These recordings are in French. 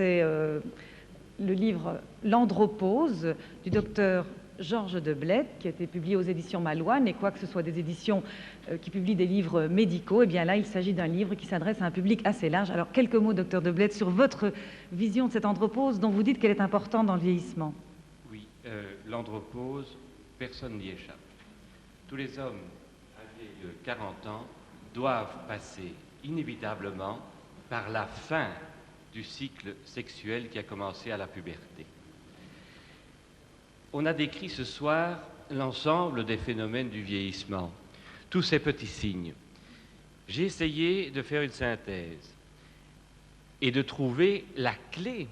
c'est le livre L'Andropause du docteur Georges Deblette, qui a été publié aux éditions Malouane, et quoi que ce soit des éditions qui publient des livres médicaux, et bien là, il s'agit d'un livre qui s'adresse à un public assez large. Alors, quelques mots, docteur Deblette, sur votre vision de cette andropause dont vous dites qu'elle est importante dans le vieillissement. Oui, l'andropause, personne n'y échappe. Tous les hommes âgés de 40 ans doivent passer inévitablement par la fin du cycle sexuel qui a commencé à la puberté. On a décrit ce soir l'ensemble des phénomènes du vieillissement, tous ces petits signes. J'ai essayé de faire une synthèse et de trouver la clé.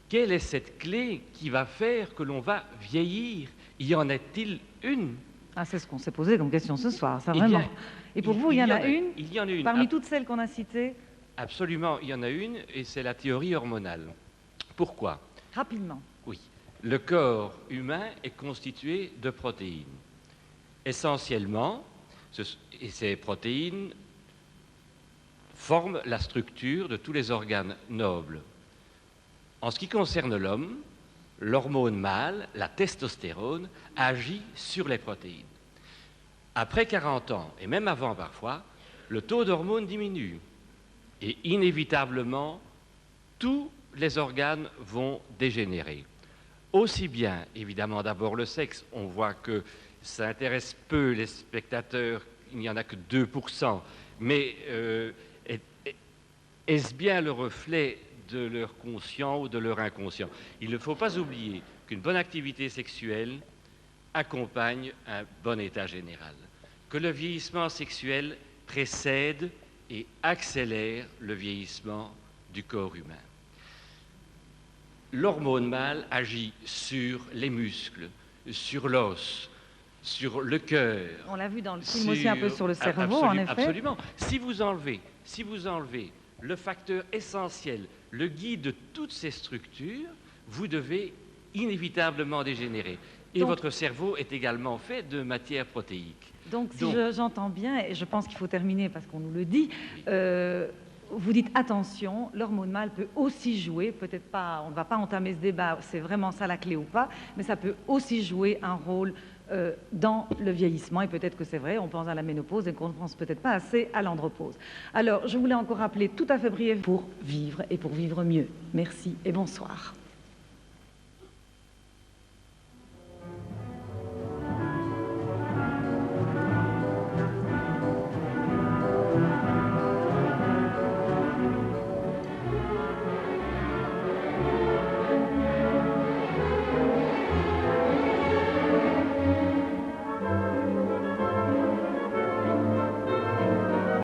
Quelle est cette clé qui va faire que l'on va vieillir? Y en a-t-il une? Ah, c'est ce qu'on s'est posé comme question ce soir, ça Eh vraiment. bien, Et pour vous, il y en a une? Il y en a une. Parmi toutes celles qu'on a citées? Absolument, il y en a une, et c'est la théorie hormonale. Pourquoi? Rapidement. Oui. Le corps humain est constitué de protéines. Essentiellement, et ces protéines forment la structure de tous les organes nobles. En ce qui concerne l'homme, l'hormone mâle, la testostérone, agit sur les protéines. Après 40 ans, et même avant parfois, le taux d'hormones diminue. Et inévitablement, tous les organes vont dégénérer. Aussi bien, évidemment, d'abord le sexe. On voit que ça intéresse peu les spectateurs, il n'y en a que 2%. Mais est-ce bien le reflet de leur conscient ou de leur inconscient? Il ne faut pas oublier qu'une bonne activité sexuelle accompagne un bon état général, que le vieillissement sexuel précède et accélère le vieillissement du corps humain. L'hormone mâle agit sur les muscles, sur l'os, sur le cœur. On l'a vu dans le film aussi un peu sur le cerveau, en effet. Absolument. Si vous enlevez le facteur essentiel, le guide de toutes ces structures, vous devez inévitablement dégénérer. Et votre cerveau est également fait de matière protéique. Donc, si j'entends bien, et je pense qu'il faut terminer parce qu'on nous le dit, vous dites attention, l'hormone mâle peut aussi jouer, peut-être pas, on ne va pas entamer ce débat, c'est vraiment ça la clé ou pas, mais ça peut aussi jouer un rôle dans le vieillissement, et peut-être que c'est vrai, on pense à la ménopause et qu'on ne pense peut-être pas assez à l'andropause. Alors, je voulais encore rappeler tout à fait brièvement pour vivre et pour vivre mieux. Merci et bonsoir.